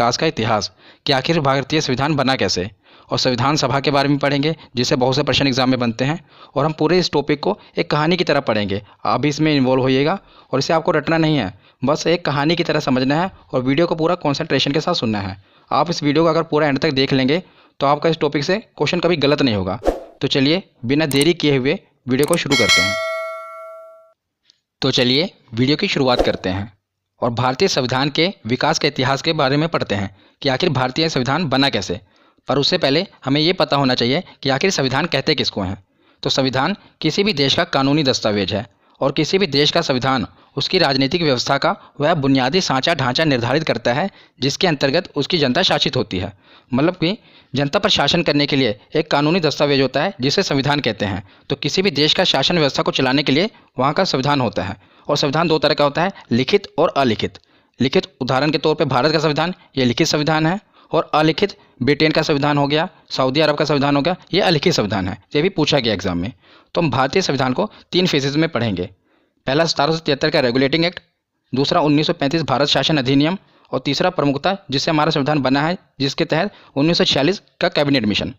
विकास का इतिहास कि आखिर भारतीय संविधान बना कैसे, और संविधान सभा के बारे में पढ़ेंगे जिससे बहुत से प्रश्न एग्जाम में बनते हैं। और हम पूरे इस टॉपिक को एक कहानी की तरह पढ़ेंगे। आप भी इसमें इन्वॉल्व होइएगा और इसे आपको रटना नहीं है, बस एक कहानी की तरह समझना है और वीडियो को पूरा कॉन्सेंट्रेशन के साथ सुनना है। आप इस वीडियो को अगर पूरा एंड तक देख लेंगे तो आपका इस टॉपिक से क्वेश्चन कभी गलत नहीं होगा। तो चलिए बिना देरी किए हुए वीडियो को शुरू करते हैं। तो चलिए वीडियो की शुरुआत करते हैं और भारतीय संविधान के विकास के इतिहास के बारे में पढ़ते हैं कि आखिर भारतीय संविधान बना कैसे। पर उससे पहले हमें ये पता होना चाहिए कि आखिर संविधान कहते किसको हैं। तो संविधान किसी भी देश का कानूनी दस्तावेज है और किसी भी देश का संविधान उसकी राजनीतिक व्यवस्था का वह बुनियादी सांचा ढांचा निर्धारित करता है जिसके अंतर्गत उसकी जनता शासित होती है। मतलब कि जनता पर शासन करने के लिए एक कानूनी दस्तावेज होता है जिसे संविधान कहते हैं। तो किसी भी देश का शासन व्यवस्था को चलाने के लिए वहाँ का संविधान होता है। और संविधान दो तरह का होता है, लिखित और अलिखित। लिखित उदाहरण के तौर पर भारत का संविधान ये लिखित संविधान है, और अलिखित ब्रिटेन का संविधान हो गया, सऊदी अरब का संविधान हो गया, ये अलिखित संविधान है। ये भी पूछा गया एग्जाम में। तो हम भारतीय संविधान को 3 फेजेज में पढ़ेंगे। पहला 1773 का रेगुलेटिंग एक्ट, दूसरा 1935 भारत शासन अधिनियम, और तीसरा प्रमुखता जिससे हमारा संविधान बना है जिसके तहत 1946 का कैबिनेट मिशन।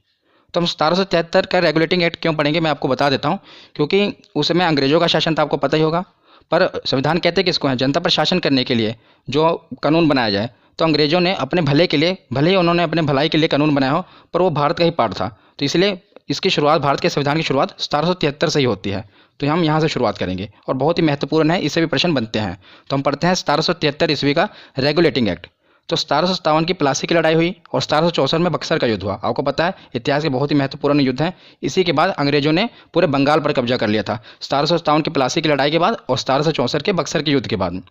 तो हम 1773 का रेगुलेटिंग एक्ट क्यों पढ़ेंगे मैं आपको बता देता हूँ, क्योंकि उसमें अंग्रेजों का शासन था, आपको पता ही होगा। पर संविधान कहते किसको हैं? जनता पर शासन करने के लिए जो कानून बनाया जाए। तो अंग्रेजों ने अपने भले के लिए, भले ही उन्होंने अपने भलाई के लिए कानून बनाया हो, पर वो भारत का ही पार्ट था। तो इसलिए इसकी शुरुआत, भारत के संविधान की शुरुआत 1773 से ही होती है। तो हम यहाँ से शुरुआत करेंगे और बहुत ही महत्वपूर्ण है, इससे भी प्रश्न बनते हैं। तो हम पढ़ते हैं 1773 ईस्वी का रेगुलेटिंग एक्ट। तो 1757 की प्लासी की लड़ाई हुई और 1764 में बक्सर का युद्ध हुआ। आपको पता है इतिहास के बहुत ही महत्वपूर्ण युद्ध हैं। इसी के बाद अंग्रेजों ने पूरे बंगाल पर कब्जा कर लिया था, 1757 की प्लासी की लड़ाई के बाद और 1764 के बक्सर के युद्ध के बाद।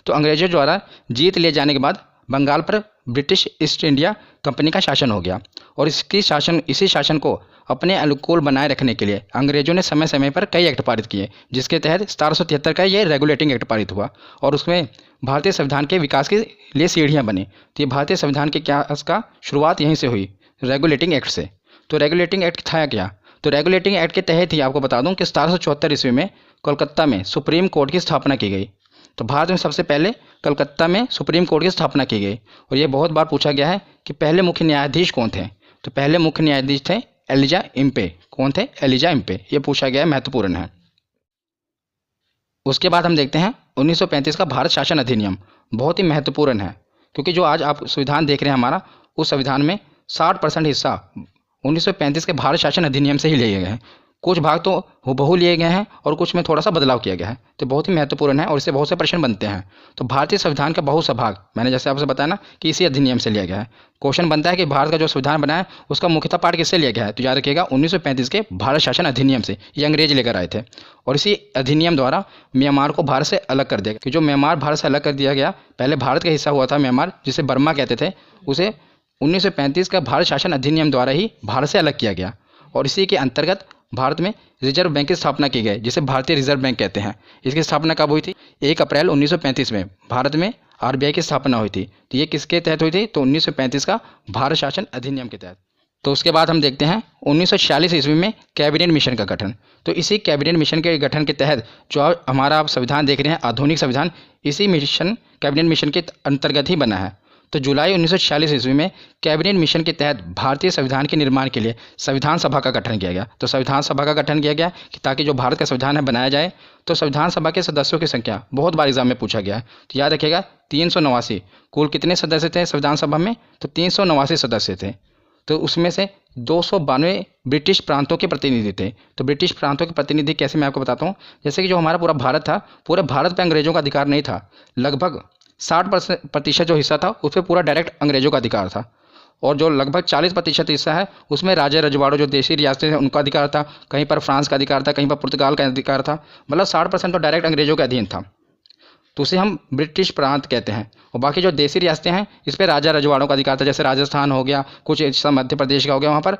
तो अंग्रेजों द्वारा जीत लिए जाने के बाद बंगाल पर ब्रिटिश ईस्ट इंडिया कंपनी का शासन हो गया। और इसी शासन को अपने अनुकूल बनाए रखने के लिए अंग्रेजों ने समय समय पर कई एक्ट पारित किए, जिसके तहत 1773 का ये रेगुलेटिंग एक्ट पारित हुआ और उसमें भारतीय संविधान के विकास के लिए सीढ़ियाँ बनी। तो ये भारतीय संविधान के का शुरुआत यहीं से हुई, रेगुलेटिंग एक्ट से। तो रेगुलेटिंग एक्ट था क्या? तो रेगुलेटिंग एक्ट के तहत ही आपको बता दूं कि 1774 ईस्वी में कोलकाता में सुप्रीम कोर्ट की स्थापना की गई। तो भारत में सबसे पहले कलकत्ता में सुप्रीम कोर्ट की स्थापना की गई। और ये बहुत बार पूछा गया है कि पहले मुख्य न्यायाधीश कौन थे। तो पहले मुख्य न्यायाधीश थे एलिजा इम्पे। कौन थे? Elijah Impey. ये पूछा गया है, महत्वपूर्ण है। उसके बाद हम देखते हैं 1935 का भारत शासन अधिनियम। बहुत ही महत्वपूर्ण है, क्योंकि जो आज आप संविधान देख रहे हैं हमारा, उस संविधान में 60% हिस्सा 1935 के भारत शासन अधिनियम से ही लिए गए हैं। कुछ भाग तो हुबहू लिए गए हैं और कुछ में थोड़ा सा बदलाव किया गया है। तो बहुत ही महत्वपूर्ण है और इससे बहुत से प्रश्न बनते हैं। तो भारतीय संविधान का बहुत सा भाग, मैंने जैसे आपसे बताया ना कि इसी अधिनियम से लिया गया है। क्वेश्चन बनता है कि भारत का जो संविधान बना है उसका मुख्यतः पार्ट किससे लिया गया है? तो याद रखिएगा 1935 के भारत शासन अधिनियम से। ये अंग्रेज लेकर आए थे और इसी अधिनियम द्वारा म्यांमार को भारत से अलग कर दिया गया। कि जो म्यांमार भारत से अलग कर दिया गया, पहले भारत का हिस्सा हुआ था म्यांमार, जिसे बर्मा कहते थे, उसे 1935 का भारत शासन अधिनियम द्वारा ही भारत से अलग किया गया। और इसी के अंतर्गत भारत में रिजर्व बैंक की स्थापना की गई, जिसे भारतीय रिजर्व बैंक कहते हैं। इसकी स्थापना कब हुई थी? 1 अप्रैल 1935 में भारत में आरबीआई की स्थापना हुई थी। तो ये किसके तहत हुई थी? तो 1935 का भारत शासन अधिनियम के तहत। तो उसके बाद हम देखते हैं 1946 ईस्वी में कैबिनेट मिशन का गठन। तो इसी कैबिनेट मिशन के गठन के तहत जो हमारा आप संविधान देख रहे हैं, आधुनिक संविधान, इसी मिशन कैबिनेट मिशन के अंतर्गत ही बना है। तो जुलाई 1946 ईस्वी में कैबिनेट मिशन के तहत भारतीय संविधान के निर्माण के लिए संविधान सभा का गठन किया गया। तो संविधान सभा का गठन किया गया कि ताकि जो भारत का संविधान है बनाया जाए। तो संविधान सभा के सदस्यों की संख्या बहुत बार एग्जाम में पूछा गया है। तो याद रखिएगा 389। कुल कितने सदस्य थे संविधान सभा में? तो 389 सदस्य थे। तो उसमें से 292 ब्रिटिश प्रांतों के प्रतिनिधि थे। तो ब्रिटिश प्रांतों के प्रतिनिधि कैसे, मैं आपको बताता हूँ। जैसे कि जो हमारा पूरा भारत था, पूरे भारत पर अंग्रेजों का अधिकार नहीं था। लगभग 60% जो हिस्सा था उस पर पूरा डायरेक्ट अंग्रेजों का अधिकार था। और जो लगभग 40% हिस्सा है उसमें राजा रजवाड़ों, जो देशी रियासतें हैं, उनका अधिकार था। कहीं पर फ्रांस का अधिकार था, कहीं पर पुर्तगाल का अधिकार था। मतलब 60% तो डायरेक्ट अंग्रेजों के अधीन था। तो उसे हम ब्रिटिश प्रांत कहते हैं। और बाकी जो देशी रियासतें हैं इस पर राजा रजवाड़ों का अधिकार था। जैसे राजस्थान हो गया, कुछ हिस्सा मध्य प्रदेश का हो गया, वहाँ पर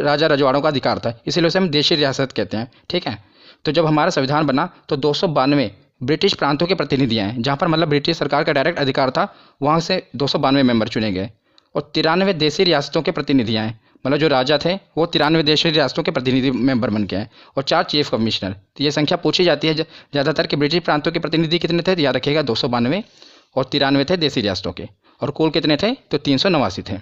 राजा रजवाड़ों का अधिकार था, इसीलिए उसे हम देशी रियासत कहते हैं। ठीक है। तो जब हमारा संविधान बना तो 292 ब्रिटिश प्रांतों के प्रतिनिधि आए, जहाँ पर मतलब ब्रिटिश सरकार का डायरेक्ट अधिकार था, वहाँ से 292 मेंबर चुने गए। और 93 देशी रियासतों के प्रतिनिधि आए, मतलब जो राजा थे वो 93 देशी रियासतों के प्रतिनिधि मेंबर बन गए। और 4 चीफ कमिश्नर। तो ये संख्या पूछी जाती है ज़्यादातर कि ब्रिटिश प्रांतों के प्रतिनिधि कितने थे। तो याद रखिएगा 292 और 93 थे देशी रियासतों के। और कुल कितने थे, तो 389 थे।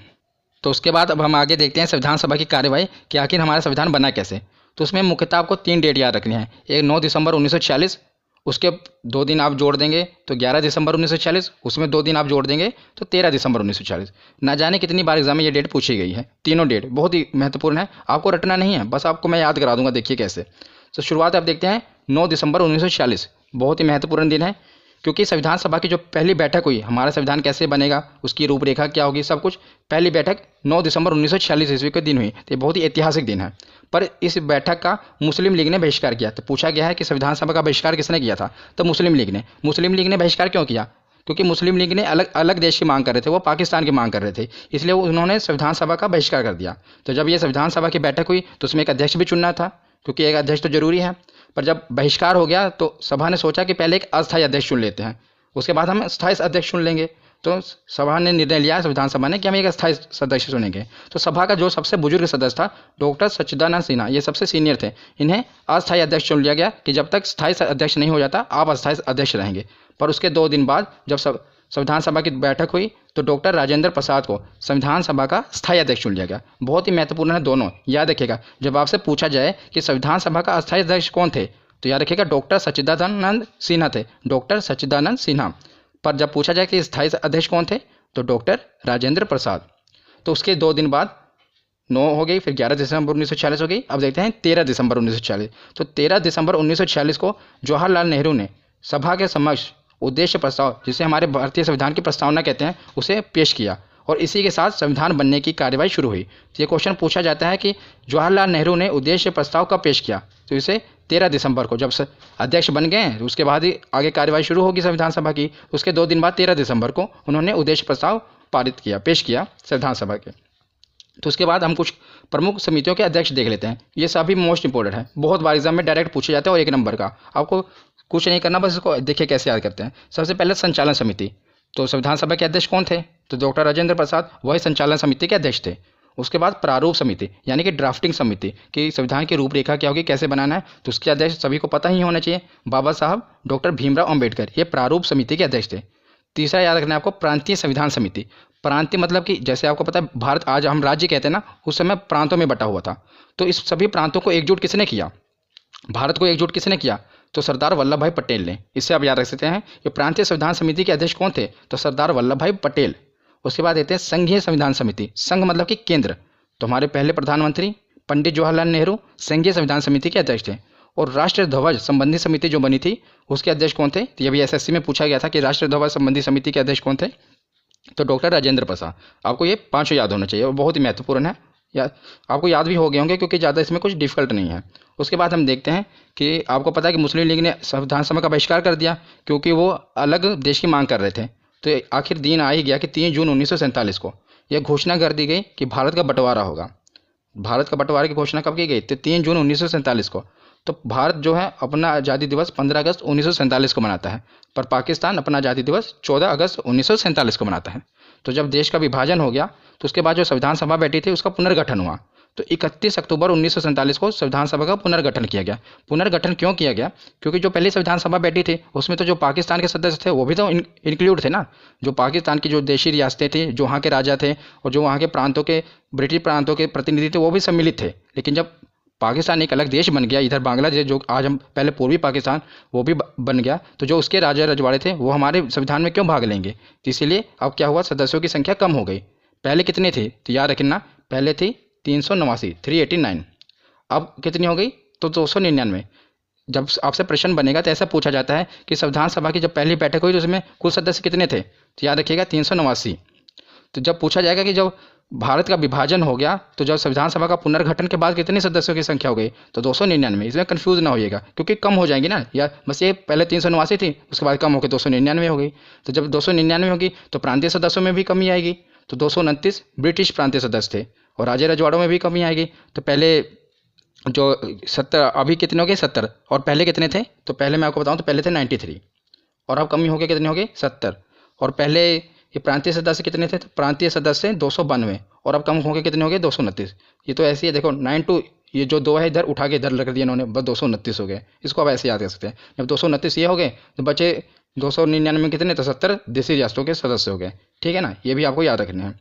तो उसके बाद अब हम आगे देखते हैं संविधान सभा की कार्यवाही कि आखिर हमारा संविधान बना कैसे। तो उसमें मुख्यतः आपको 3 डेट याद रखनी है। एक 9 दिसंबर 1946, उसके 2 दिन आप जोड़ देंगे तो 11 दिसंबर 1946, उसमें 2 दिन आप जोड़ देंगे तो 13 दिसंबर 1946। ना जाने कितनी बार एग्जाम में ये डेट पूछी गई है। तीनों डेट बहुत ही महत्वपूर्ण है, आपको रटना नहीं है, बस आपको मैं याद करा दूंगा। देखिए कैसे। तो शुरुआत आप देखते हैं 9 दिसंबर 1946, बहुत ही महत्वपूर्ण दिन है क्योंकि संविधान सभा की जो पहली बैठक हुई, हमारा संविधान कैसे बनेगा, उसकी रूपरेखा क्या होगी, सब कुछ पहली बैठक 9 दिसंबर 1946 ईस्वी के दिन हुई। तो ये बहुत ही ऐतिहासिक दिन है। पर इस बैठक का मुस्लिम लीग ने बहिष्कार किया। तो पूछा गया है कि संविधान सभा का बहिष्कार किसने किया था, तो मुस्लिम लीग ने। मुस्लिम लीग ने बहिष्कार क्यों किया, क्योंकि मुस्लिम लीग ने अलग अलग देश की मांग कर रहे थे, वो पाकिस्तान की मांग कर रहे थे, इसलिए उन्होंने संविधान सभा का बहिष्कार कर दिया। तो जब ये संविधान सभा की बैठक हुई तो उसमें एक अध्यक्ष भी चुनना था, क्योंकि एक अध्यक्ष तो जरूरी है। पर जब बहिष्कार हो गया तो सभा ने सोचा कि पहले एक अस्थायी अध्यक्ष चुन लेते हैं, उसके बाद हम स्थायी अध्यक्ष चुन लेंगे। तो सभा ने निर्णय लिया, संविधान सभा ने, कि हम एक अस्थायी सदस्य चुनेंगे। तो सभा का जो सबसे बुजुर्ग सदस्य था डॉक्टर सच्चिदानंद सिन्हा, ये सबसे सीनियर थे, इन्हें अस्थायी अध्यक्ष चुन लिया गया कि जब तक स्थायी अध्यक्ष नहीं हो जाता आप अस्थायी अध्यक्ष रहेंगे। पर उसके 2 दिन बाद जब संविधान सभा की बैठक हुई तो डॉक्टर राजेंद्र प्रसाद को संविधान सभा का स्थायी अध्यक्ष चुन लिया गया। बहुत ही महत्वपूर्ण है दोनों, याद रखिएगा। जब आपसे पूछा जाए कि संविधान सभा का अस्थायी अध्यक्ष कौन थे, तो याद रखिएगा डॉक्टर सच्चिदानंद सिन्हा थे, डॉक्टर सच्चिदानंद सिन्हा। पर जब पूछा जाए कि स्थायी अध्यक्ष कौन थे, तो डॉक्टर राजेंद्र प्रसाद। तो उसके 2 दिन बाद 9 हो गई, फिर 11 दिसंबर 1946 हो गई। अब देखते हैं 13 दिसंबर 1946। तो 13 दिसंबर 1946 को जवाहरलाल नेहरू ने सभा के समक्ष उद्देश्य प्रस्ताव, जिसे हमारे भारतीय संविधान की प्रस्तावना कहते हैं, उसे पेश किया और इसी के साथ संविधान बनने की कार्यवाही शुरू हुई। तो ये क्वेश्चन पूछा जाता है कि जवाहरलाल नेहरू ने उद्देश्य प्रस्ताव कब पेश किया, तो इसे 13 दिसंबर को, जब अध्यक्ष बन गए उसके बाद ही आगे कार्यवाही शुरू होगी संविधान सभा की। उसके 2 दिन बाद 13 दिसंबर को उन्होंने उद्देश्य प्रस्ताव पारित किया, पेश किया संविधान सभा के। तो उसके बाद हम कुछ प्रमुख समितियों के अध्यक्ष देख लेते हैं। ये सभी मोस्ट इंपॉर्टेंट है, बहुत बार एग्जाम में डायरेक्ट पूछे जाते हैं और 1 नंबर का, आपको कुछ नहीं करना, बस इसको देखिए कैसे याद करते हैं। सबसे पहले संचालन समिति। तो संविधान सभा के अध्यक्ष कौन थे, तो डॉक्टर राजेंद्र प्रसाद, वही संचालन समिति के अध्यक्ष थे। उसके बाद प्रारूप समिति, यानी कि ड्राफ्टिंग समिति, कि संविधान की रूपरेखा क्या होगी, कैसे बनाना है, तो उसके अध्यक्ष सभी को पता ही होना चाहिए, बाबा साहब डॉक्टर भीमराव अंबेडकर, ये प्रारूप समिति के अध्यक्ष थे। तीसरा याद रखना है आपको, प्रांतीय संविधान समिति। प्रांतीय मतलब कि जैसे आपको पता है भारत आज हम राज्य कहते हैं ना, उस समय प्रांतों में बटा हुआ था। तो इस सभी प्रांतों को एकजुट किसने किया, भारत को एकजुट किसने किया, तो सरदार वल्लभ भाई पटेल ने। इससे आप याद रख सकते हैं ये प्रांतीय संविधान समिति के अध्यक्ष कौन थे, तो सरदार वल्लभ भाई पटेल। उसके बाद देते हैं संघीय संविधान समिति। संघ मतलब कि केंद्र, तो हमारे पहले प्रधानमंत्री पंडित जवाहरलाल नेहरू संघीय संविधान समिति के अध्यक्ष थे। और राष्ट्रीय ध्वज संबंधी समिति जो बनी थी उसके अध्यक्ष कौन थे, तो ये भी एसएससी में पूछा गया था कि राष्ट्रीय ध्वज संबंधी समिति के अध्यक्ष कौन थे, तो डॉक्टर राजेंद्र प्रसाद। आपको ये 5 याद होना चाहिए और बहुत ही महत्वपूर्ण है, या आपको याद भी हो गए होंगे क्योंकि ज़्यादा इसमें कुछ डिफिकल्ट नहीं है। उसके बाद हम देखते हैं कि आपको पता है कि मुस्लिम लीग ने संविधान सभा का बहिष्कार कर दिया क्योंकि वो अलग देश की मांग कर रहे थे। तो आखिर दिन आ ही गया कि 3 जून 1947 को यह घोषणा कर दी गई कि भारत का बंटवारा होगा। भारत का बंटवारे की घोषणा कब की गई, तो 3 जून 1947 को। तो भारत जो है अपना आज़ादी दिवस 15 अगस्त 1947 को मनाता है, पर पाकिस्तान अपना आज़ादी दिवस 14 अगस्त 1947 को मनाता है। तो जब देश का विभाजन हो गया तो उसके बाद जो संविधान सभा बैठी थी उसका पुनर्गठन हुआ। तो 31 अक्टूबर 1947 को संविधान सभा का पुनर्गठन किया गया। पुनर्गठन क्यों किया गया, क्योंकि जो पहली संविधान सभा बैठी थी उसमें तो जो पाकिस्तान के सदस्य थे वो भी तो इंक्लूड थे ना। जो पाकिस्तान की जो देशी रियासतें थी, जो वहाँ के राजा थे और जो वहाँ के प्रांतों के ब्रिटिश प्रांतों के प्रतिनिधि थे वो भी सम्मिलित थे। लेकिन जब पाकिस्तान एक अलग देश बन गया, इधर बांग्लादेश जो आज हम पहले पूर्वी पाकिस्तान वो भी बन गया, तो जो उसके राजा रजवाड़े थे वो हमारे संविधान में क्यों भाग लेंगे। तो इसीलिए अब क्या हुआ, सदस्यों की संख्या कम हो गई। पहले कितने थे, तो याद रखना पहले थी 389, 389। अब कितनी हो गई, तो 299। जब आपसे प्रश्न बनेगा तो ऐसा पूछा जाता है कि संविधान सभा की जब पहली बैठक हुई तो उसमें कुल सदस्य कितने थे, तो याद रखिएगा 389। तो जब पूछा जाएगा कि जब भारत का विभाजन हो गया तो जब संविधान सभा का पुनर्गठन के बाद कितने सदस्यों की संख्या हो गई, तो 299। इसमें कंफ्यूज ना होइएगा क्योंकि कम हो जाएंगी ना, या बस ये पहले 389 थी उसके बाद कम होकर 299 हो गई। तो जब 299 होगी तो प्रांतीय सदस्यों में भी कमी आएगी, तो 229 ब्रिटिश प्रांतीय सदस्य थे और राजे रजवाड़ों में भी कमी आएगी। तो पहले जो 70, अभी कितने हो गए 70, और पहले कितने थे, तो पहले मैं आपको बताऊँ तो पहले थे 93 और अब कमी हो गई कितने हो गए 70। और पहले ये प्रांतीय सदस्य कितने थे, तो प्रांतीय सदस्य 292 और अब कम हो गए कितने हो गए 229। ये तो ऐसे ही है, देखो 92, ये जो 2 है इधर उठा के इधर रख दिया इन्होंने, बस 229 हो गए। इसको आप ऐसे याद कर सकते हैं। जब 229 ये हो गए तो बचे 299 में कितने, तो 70 देशी रियासतों के सदस्य हो गए। ठीक है ना, ये भी आपको याद रखने हैं।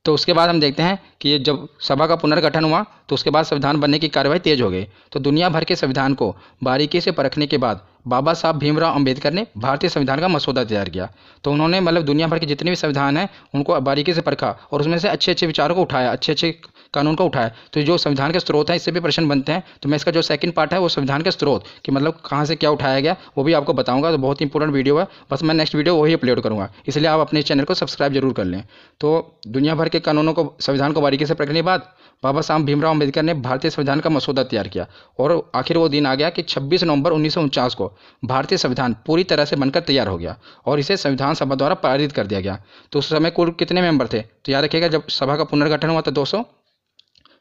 तो उसके बाद हम देखते हैं कि ये जब सभा का पुनर्गठन हुआ तो उसके बाद संविधान बनने की कार्यवाही तेज हो गई। तो दुनिया भर के संविधान को बारीकी से परखने के बाद बाबा साहब भीमराव अंबेडकर ने भारतीय संविधान का मसौदा तैयार किया। तो उन्होंने मतलब दुनिया भर के जितने भी संविधान हैं उनको बारीकी से परखा और उसमें से अच्छे अच्छे विचारों को उठाया, अच्छे अच्छे कानून को उठाया। तो जो संविधान के स्रोत हैं इससे भी प्रश्न बनते हैं। तो मैं इसका जो सेकंड पार्ट है वो संविधान के स्रोत कि मतलब कहाँ से क्या उठाया गया वो भी आपको बताऊंगा। तो बहुत ही इंपॉर्टेंट वीडियो है, बस मैं नेक्स्ट वीडियो वही अपलोड करूँगा, इसलिए आप अपने चैनल को सब्सक्राइब जरूर कर लें। तो दुनिया भर के कानूनों को, संविधान को बारीकी से परखने के बाद बाबा साहब भीमराव अंबेडकर ने भारतीय संविधान का मसौदा तैयार किया और आखिर वो दिन आ गया कि 26 नवंबर 1949 को भारतीय संविधान पूरी तरह से बनकर तैयार हो गया और इसे संविधान सभा द्वारा पारित कर दिया गया। तो उस समय कुल कितने मेंबर थे, तो याद रखिएगा जब सभा का पुनर्गठन हुआ तो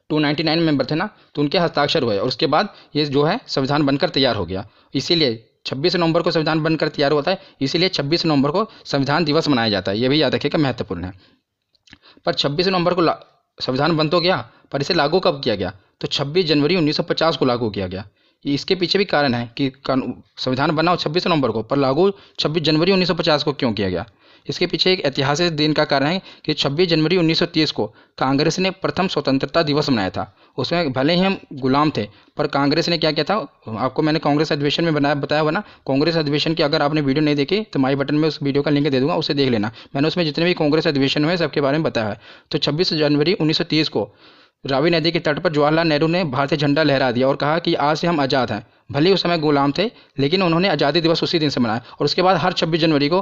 299 मेंबर थे ना, तो उनके हस्ताक्षर हुए और उसके बाद ये जो है संविधान बनकर तैयार हो गया। इसीलिए 26 नवंबर को संविधान बनकर तैयार होता है, इसीलिए 26 नवंबर को संविधान दिवस मनाया जाता है। ये भी याद रखिएगा, महत्वपूर्ण है। पर 26 नवंबर को संविधान बन तो गया, पर इसे लागू कब किया गया, तो 26 जनवरी 1950 को लागू किया गया। इसके पीछे भी कारण है कि संविधान बना 26 नवंबर को, पर लागू 26 जनवरी 1950 को क्यों किया गया। इसके पीछे एक ऐतिहासिक दिन का कारण है कि 26 जनवरी 1930 को कांग्रेस ने प्रथम स्वतंत्रता दिवस मनाया था। उसमें भले ही हम गुलाम थे, पर कांग्रेस ने क्या किया था, आपको मैंने कांग्रेस अधिवेशन में बताया हुआ ना। कांग्रेस अधिवेशन की अगर आपने वीडियो नहीं देखी तो माई बटन में उस वीडियो का लिंक दे दूंगा, उसे देख लेना। मैंने उसमें जितने भी कांग्रेस अधिवेशन हुए सबके बारे में बताया है। तो 26 जनवरी 1930 को रावी नदी के तट पर जवाहरलाल नेहरू ने भारतीय झंडा लहरा दिया और कहा कि आज से हम आज़ाद हैं। भले ही उस समय गुलाम थे, लेकिन उन्होंने आज़ादी दिवस उसी दिन से मनाया और उसके बाद हर 26 जनवरी को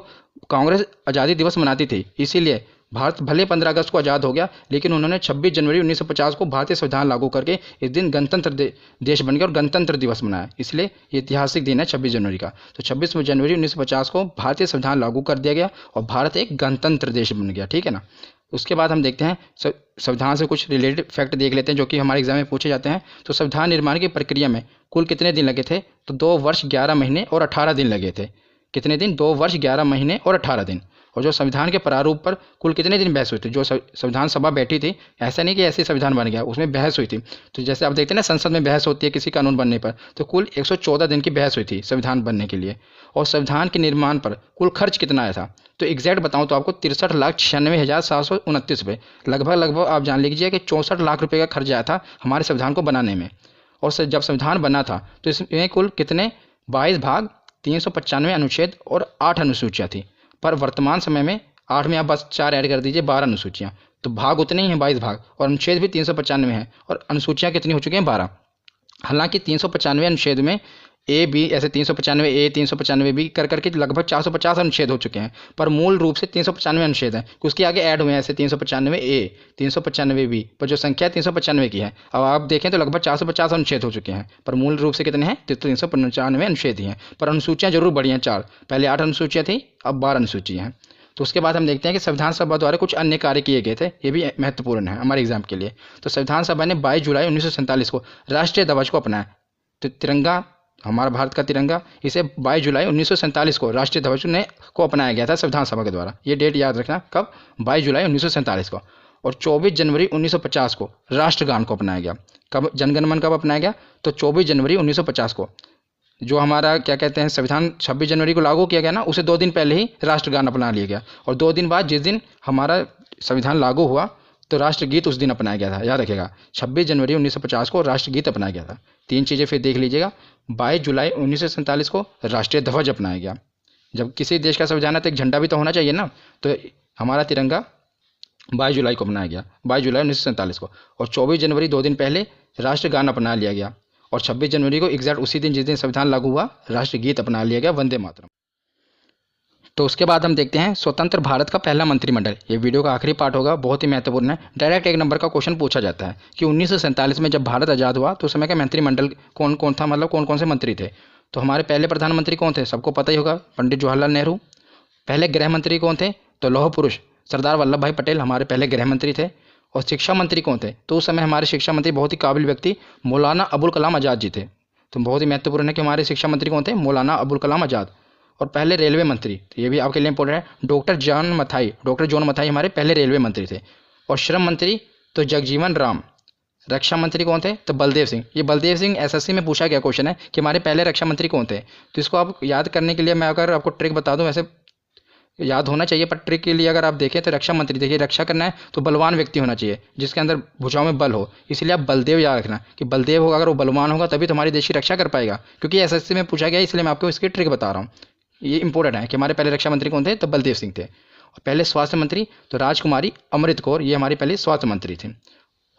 कांग्रेस आज़ादी दिवस मनाती थी। इसीलिए भारत भले 15 अगस्त को आज़ाद हो गया, लेकिन उन्होंने 26 जनवरी 1950 को भारतीय संविधान लागू करके इस दिन गणतंत्र देश बन गया और गणतंत्र दिवस मनाया। इसलिए ये ऐतिहासिक दिन है 26 जनवरी का। तो 26 जनवरी 1950 को भारतीय संविधान लागू कर दिया गया और भारत एक गणतंत्र देश बन गया। ठीक है ना। उसके बाद हम देखते हैं संविधान से कुछ रिलेटेड फैक्ट देख लेते हैं जो कि हमारे एग्जाम में पूछे जाते हैं। तो संविधान निर्माण की प्रक्रिया में कुल कितने दिन लगे थे, तो 2 वर्ष 11 महीने और 18 दिन लगे थे। कितने दिन, 2 वर्ष 11 महीने और 18 दिन। और जो संविधान के प्रारूप पर कुल कितने दिन बहस हुई थी, जो संविधान सभा बैठी थी, ऐसा नहीं कि ऐसे संविधान बन गया, उसमें बहस हुई थी। तो जैसे आप देखते हैं ना संसद में बहस होती है किसी कानून बनने पर, तो कुल 114 दिन की बहस हुई थी संविधान बनने के लिए। और संविधान के निर्माण पर कुल खर्च कितना आया था, तो एग्जैक्ट बताऊं तो आपको 63,96,729 रुपये, लगभग आप जान लीजिए कि 64 लाख रुपये का खर्च आया था हमारे संविधान को बनाने में। और जब संविधान बना था तो इसमें कुल कितने 22 भाग, 395 अनुच्छेद और 8 अनुसूचियाँ थी। पर वर्तमान समय में 8 में आप बस 4 ऐड कर दीजिए, 12 अनुसूचियाँ। तो भाग उतने ही हैं 22 भाग, और अनुच्छेद भी 395 हैं और अनुसूचियाँ कितनी हो चुकी हैं 12। हालांकि 395 अनुच्छेद में ए बी ऐसे 395 ए 395 बी कर करके लगभग 450 अनुच्छेद हो चुके हैं, पर मूल रूप से 395 अनुच्छेद हैं। उसके आगे ऐड हुए हैं ऐसे 395 ए 395 बी, पर जो संख्या 395 की है। अब आप देखें तो लगभग 450 अनुच्छेद हो चुके हैं, पर मूल रूप से कितने हैं, 395 अनुच्छेद ही हैं। पर अनुसूचियाँ जरूर बढ़ी हैं 4, पहले 8 अनुसूचियाँ थी, अब 12 अनुसूचियाँ हैं। तो उसके बाद हम देखते हैं कि संविधान सभा द्वारा कुछ अन्य कार्य किए गए थे, ये भी महत्वपूर्ण है हमारे एग्जाम के लिए। तो संविधान सभा ने 22 जुलाई 1947 को राष्ट्रीय ध्वज को अपनाया। तो तिरंगा, हमारा भारत का तिरंगा, इसे 22 जुलाई 1947 को राष्ट्रीय ध्वज को अपनाया गया था संविधान सभा के द्वारा। ये डेट याद रखना, कब, 22 जुलाई 1947 को। और 24 जनवरी 1950 को राष्ट्रगान को अपनाया गया। कब जनगण मन कब अपनाया गया, तो 24 जनवरी 1950 को। जो हमारा क्या कहते हैं संविधान 26 जनवरी को लागू किया गया ना, उसे 2 दिन पहले ही राष्ट्रगान अपना लिया गया। और 2 दिन बाद जिस दिन हमारा संविधान लागू हुआ तो राष्ट्रगीत उस दिन अपनाया गया था। याद रखेगा 26 जनवरी 1950 को राष्ट्रगीत अपनाया गया था। 3 चीज़ें फिर देख लीजिएगा। 22 जुलाई 1947 को राष्ट्रीय ध्वज अपनाया गया। जब किसी देश का संविधान है तो एक झंडा भी तो होना चाहिए ना, तो हमारा तिरंगा 22 जुलाई को अपनाया गया, 22 जुलाई 1947 को। और 24 जनवरी 2 दिन पहले राष्ट्रगान अपना लिया गया। और 26 जनवरी को एग्जैक्ट उसी दिन जिस दिन संविधान लागू हुआ राष्ट्रगीत अपना लिया गया, वंदे मातरम। तो उसके बाद हम देखते हैं स्वतंत्र भारत का पहला मंत्रिमंडल। ये वीडियो का आखिरी पार्ट होगा, बहुत ही महत्वपूर्ण है। डायरेक्ट 1 नंबर का क्वेश्चन पूछा जाता है कि 1947 में जब भारत आज़ाद हुआ तो उस समय का मंत्रिमंडल कौन कौन था, मतलब कौन कौन से मंत्री थे। तो हमारे पहले प्रधानमंत्री कौन थे, सबको पता ही होगा, पंडित जवाहरलाल नेहरू। पहले गृह मंत्री कौन थे, तो लौह पुरुष सरदार वल्लभ भाई पटेल हमारे पहले गृह मंत्री थे। और शिक्षा मंत्री कौन थे, तो उस समय हमारे शिक्षा मंत्री बहुत ही काबिल व्यक्ति मौलाना अबुल कलाम आज़ाद जी थे। तो बहुत ही महत्वपूर्ण है कि हमारे शिक्षा मंत्री कौन थे, मौलाना अबुल कलाम आज़ाद। और पहले रेलवे मंत्री, तो ये भी आपके लिए इंपॉर्टेंट है, डॉक्टर जॉन मथाई हमारे पहले रेलवे मंत्री थे। और श्रम मंत्री तो जगजीवन राम रक्षा मंत्री कौन थे? तो बलदेव सिंह। ये बलदेव सिंह एसएससी में पूछा गया क्वेश्चन है कि हमारे पहले रक्षा मंत्री कौन थे। तो इसको आप याद करने के लिए मैं अगर आपको ट्रिक बता दूं, वैसे याद होना चाहिए पर ट्रिक के लिए अगर आप देखें तो रक्षा मंत्री, देखिए रक्षा करना है तो बलवान व्यक्ति होना चाहिए जिसके अंदर भुजाओं में बल हो, इसलिए आप बलदेव याद रखना कि बलदेव होगा, अगर वो बलवान होगा तभी तो हमारी देश की रक्षा कर पाएगा, क्योंकि एसएससी में पूछा गया इसलिए मैं आपको इसकी ट्रिक बता रहा हूँ। ये इंपॉर्टेंट है कि हमारे पहले रक्षा मंत्री कौन थे? तो बलदेव सिंह थे। और पहले स्वास्थ्य मंत्री तो राजकुमारी अमृत कौर, ये हमारी पहले स्वास्थ्य मंत्री थी।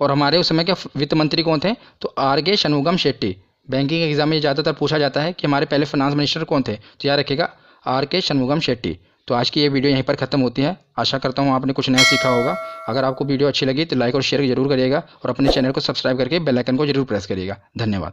और हमारे उस समय के वित्त मंत्री कौन थे? तो आर के शनमुगम शेट्टी। बैंकिंग एग्जाम में ज़्यादातर पूछा जाता है कि हमारे पहले फाइनेंस मिनिस्टर कौन थे, तो याद रखिएगा आर के शनमुगम शेट्टी। तो आज की ये वीडियो यहीं पर ख़त्म होती है। आशा करता हूँ आपने कुछ नया सीखा होगा। अगर आपको वीडियो अच्छी लगी तो लाइक और शेयर जरूर करिएगा और अपने चैनल को सब्सक्राइब करके बेल आइकन को जरूर प्रेस करिएगा। धन्यवाद।